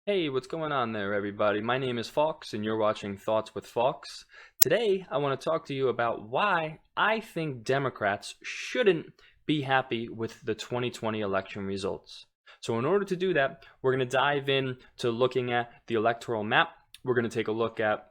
Hey, what's going on there, everybody? My name is Fox, and you're watching Thoughts with Fox. Today, I want to talk to you about why I think Democrats shouldn't be happy with the 2020 election results. So, in order to do that, we're going to dive in to looking at the electoral map. We're going to take a look at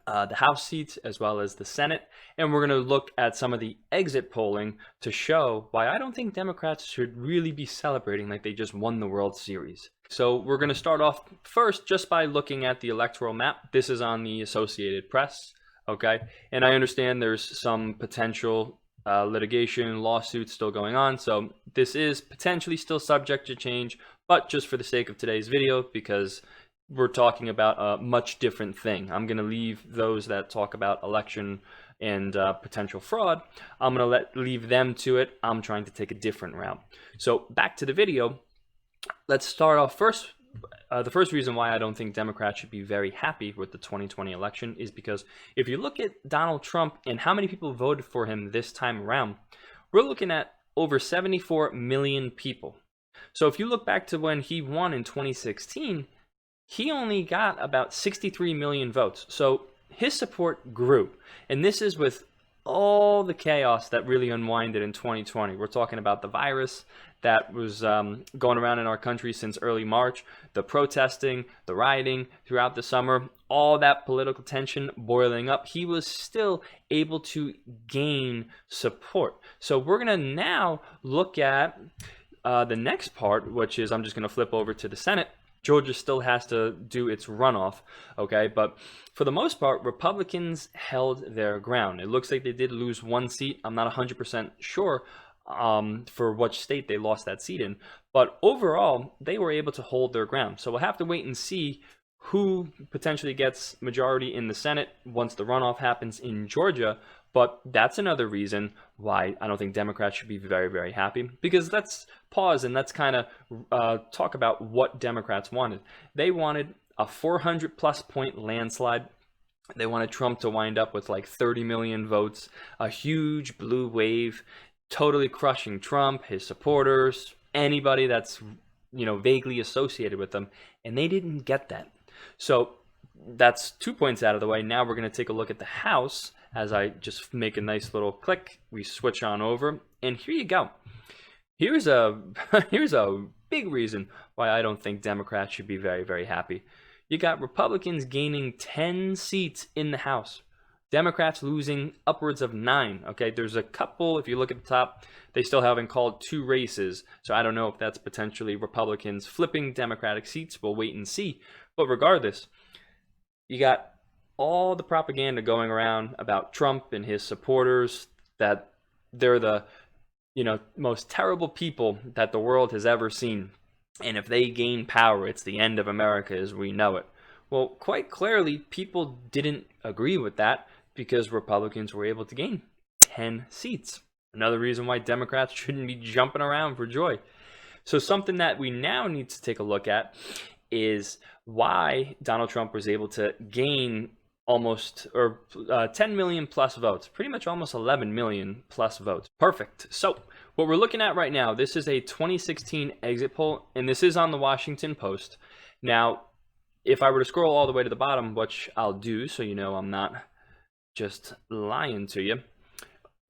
the House seats as well as the Senate. And we're going to look at some of the exit polling to show why I don't think Democrats should really be celebrating like they just won the World Series. So we're going to start off first just by looking at the electoral map. This is on the Associated Press, okay? And I understand there's some potential litigation, lawsuits still going on. So this is potentially still subject to change, but just for the sake of today's video, because we're talking about a much different thing. I'm going to leave those that talk about election and potential fraud. I'm going to leave them to it. I'm trying to take a different route. So back to the video. Let's start off first. The first reason why I don't think Democrats should be very happy with the 2020 election is because if you look at Donald Trump and how many people voted for him this time around, we're looking at over 74 million people. So if you look back to when he won in 2016, he only got about 63 million votes. So his support grew. And this is with all the chaos that really unwinded in 2020. We're talking about the virus that was going around in our country since early March, the protesting, the rioting throughout the summer, all that political tension boiling up. He was still able to gain support. So we're going to now look at the next part, which is I'm just going to flip over to the Senate. Georgia still has to do its runoff, okay? But for the most part, Republicans held their ground. It looks like they did lose one seat. I'm not 100% sure for which state they lost that seat in. But overall, they were able to hold their ground. So we'll have to wait and see who potentially gets majority in the Senate once the runoff happens in Georgia. But that's another reason why I don't think Democrats should be very, very happy. Because let's pause and let's kind of talk about what Democrats wanted. They wanted a 400 plus point landslide. They wanted Trump to wind up with like 30 million votes, a huge blue wave, totally crushing Trump, his supporters, anybody that's vaguely associated with them. And they didn't get that. So that's 2 points out of the way. Now we're going to take a look at the House. As I just make a nice little click, we switch on over, and here you go. Here's a big reason why I don't think Democrats should be very, very happy. You got Republicans gaining 10 seats in the House. Democrats losing upwards of 9. Okay, there's a couple, if you look at the top, they still haven't called 2 races. So I don't know if that's potentially Republicans flipping Democratic seats. We'll wait and see. But regardless, you got all the propaganda going around about Trump and his supporters, that they're the most terrible people that the world has ever seen. And if they gain power, it's the end of America as we know it. Well, quite clearly, people didn't agree with that because Republicans were able to gain 10 seats. Another reason why Democrats shouldn't be jumping around for joy. So something that we now need to take a look at is why Donald Trump was able to gain almost 10 million plus votes, pretty much almost 11 million plus votes. Perfect. So what we're looking at right now, this is a 2016 exit poll, and this is on the Washington Post. Now, if I were to scroll all the way to the bottom, which I'll do, so you know I'm not just lying to you.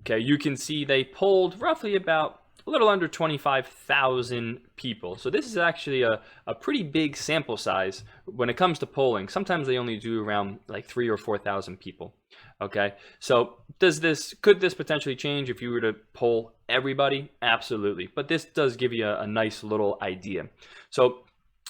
Okay, you can see they polled roughly about a little under 25,000 people. So this is actually a pretty big sample size when it comes to polling. Sometimes they only do around like 3,000 or 4,000 people. Okay, so could this potentially change if you were to poll everybody? Absolutely, but this does give you a nice little idea. So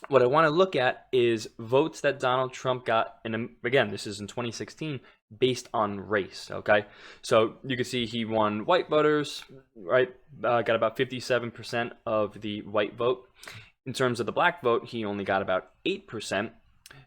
what I want to look at is votes that Donald Trump got, and again, this is in 2016, based on race, okay? So you can see he won white voters, right? Got about 57% of the white vote. In terms of the black vote, he only got about 8%.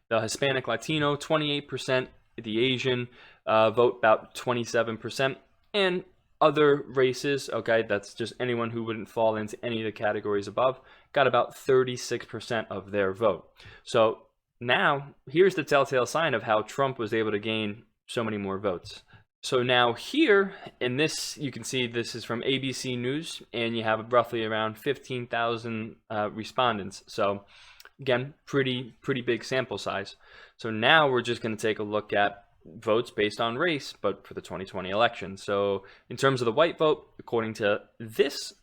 The Hispanic Latino, 28%. The Asian vote, about 27%. And other races, okay, that's just anyone who wouldn't fall into any of the categories above, got about 36% of their vote. So now, here's the telltale sign of how Trump was able to gain so many more votes. So now here, in this, you can see this is from ABC News, and you have roughly around 15,000 respondents. So Again, pretty big sample size. So now we're just going to take a look at votes based on race, but for the 2020 election. So in terms of the white vote, according to this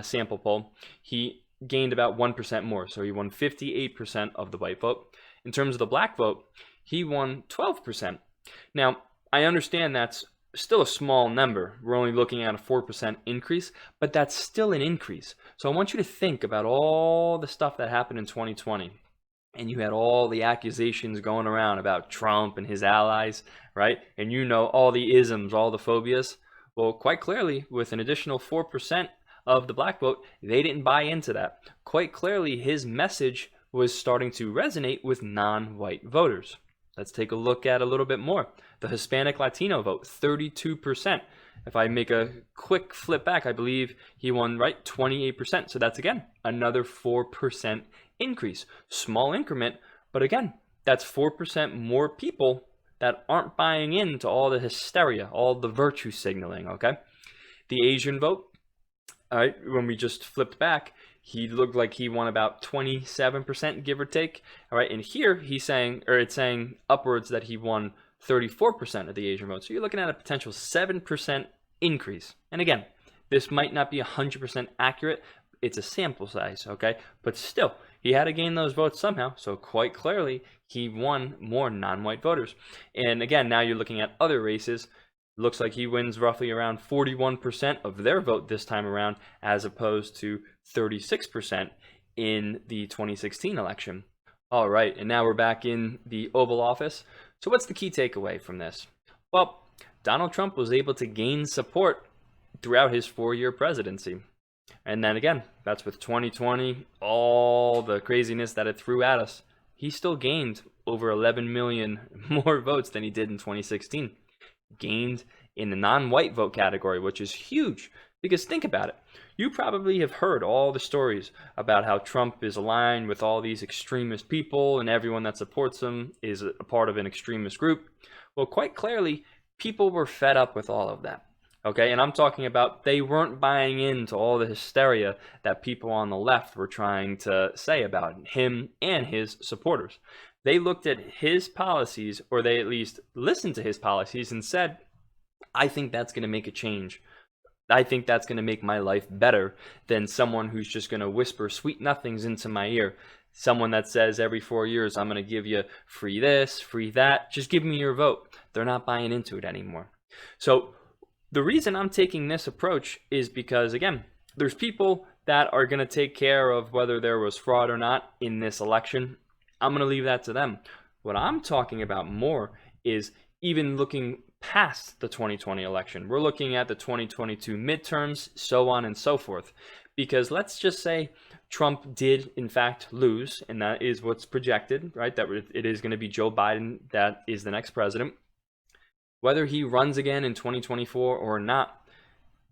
sample poll, he gained about 1% more. So he won 58% of the white vote. In terms of the black vote, he won 12%. Now, I understand that's still a small number. We're only looking at a 4% increase, but that's still an increase. So I want you to think about all the stuff that happened in 2020. And you had all the accusations going around about Trump and his allies, right? And you know all the isms, all the phobias. Well, quite clearly, with an additional 4% of the black vote, they didn't buy into that. Quite clearly, his message was starting to resonate with non-white voters. Let's take a look at a little bit more. The Hispanic Latino vote, 32%. If I make a quick flip back, I believe he won, right, 28%. So that's, again, another 4% increase. Small increment, but again, that's 4% more people that aren't buying into all the hysteria, all the virtue signaling, okay? The Asian vote, all right, when we just flipped back, he looked like he won about 27%, give or take. All right, and here he's saying, or it's saying upwards that he won 34% of the Asian vote. So you're looking at a potential 7% increase. And again, this might not be 100% accurate. It's a sample size, okay? But still, he had to gain those votes somehow. So quite clearly, he won more non-white voters. And again, now you're looking at other races. Looks like he wins roughly around 41% of their vote this time around, as opposed to 36% in the 2016 election. All right, and now we're back in the Oval Office. So what's the key takeaway from this? Well, Donald Trump was able to gain support throughout his 4-year presidency. And then again, that's with 2020, all the craziness that it threw at us. He still gained over 11 million more votes than he did in 2016. Gained in the non-white vote category, which is huge, because think about it. You probably have heard all the stories about how Trump is aligned with all these extremist people and everyone that supports him is a part of an extremist group. Well, quite clearly, people were fed up with all of that. Okay, and I'm talking about they weren't buying into all the hysteria that people on the left were trying to say about him and his supporters. They looked at his policies, or they at least listened to his policies and said, I think that's going to make a change. I think that's going to make my life better than someone who's just going to whisper sweet nothings into my ear. Someone that says every 4 years, I'm going to give you free this, free that. Just give me your vote. They're not buying into it anymore. So the reason I'm taking this approach is because, again, there's people that are going to take care of whether there was fraud or not in this election. I'm going to leave that to them. What I'm talking about more is even looking past the 2020 election. We're looking at the 2022 midterms, so on and so forth. Because let's just say Trump did, in fact, lose, and that is what's projected, right? That it is going to be Joe Biden that is the next president. Whether he runs again in 2024 or not,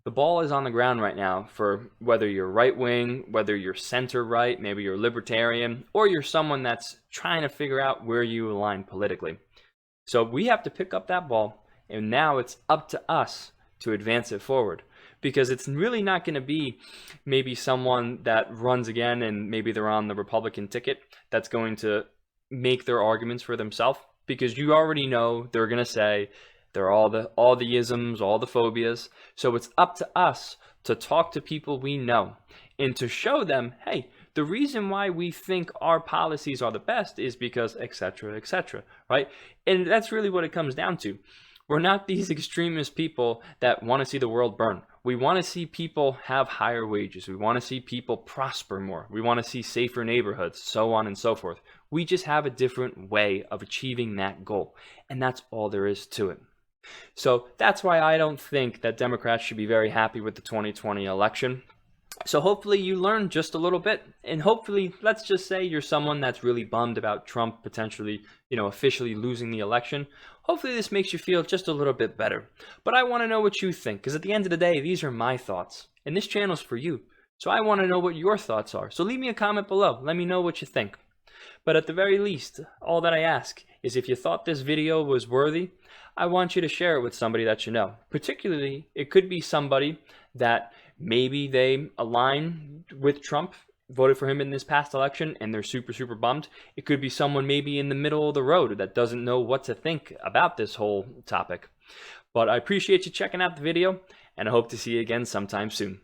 the ball is on the ground right now for whether you're right-wing, whether you're center-right, maybe you're libertarian, or you're someone that's trying to figure out where you align politically. So we have to pick up that ball, and now it's up to us to advance it forward. Because it's really not going to be maybe someone that runs again and maybe they're on the Republican ticket that's going to make their arguments for themselves. Because you already know they're going to say they're all the isms, all the phobias. So it's up to us to talk to people we know and to show them, hey, the reason why we think our policies are the best is because etc., right? And that's really what it comes down to. We're not these extremist people that want to see the world burn. We want to see people have higher wages. We want to see people prosper more. We want to see safer neighborhoods, so on and so forth. We just have a different way of achieving that goal. And that's all there is to it. So that's why I don't think that Democrats should be very happy with the 2020 election. So hopefully you learn just a little bit, and hopefully, let's just say you're someone that's really bummed about Trump potentially, officially losing the election. Hopefully this makes you feel just a little bit better. But I want to know what you think, because at the end of the day, these are my thoughts, and this channel's for you. So I want to know what your thoughts are. So leave me a comment below. Let me know what you think. But at the very least, all that I ask is if you thought this video was worthy, I want you to share it with somebody that you know. Particularly, it could be somebody that maybe they align with Trump voted for him in this past election and they're super bummed. It could be someone maybe in the middle of the road that doesn't know what to think about this whole topic. But I appreciate you checking out the video, and I hope to see you again sometime soon.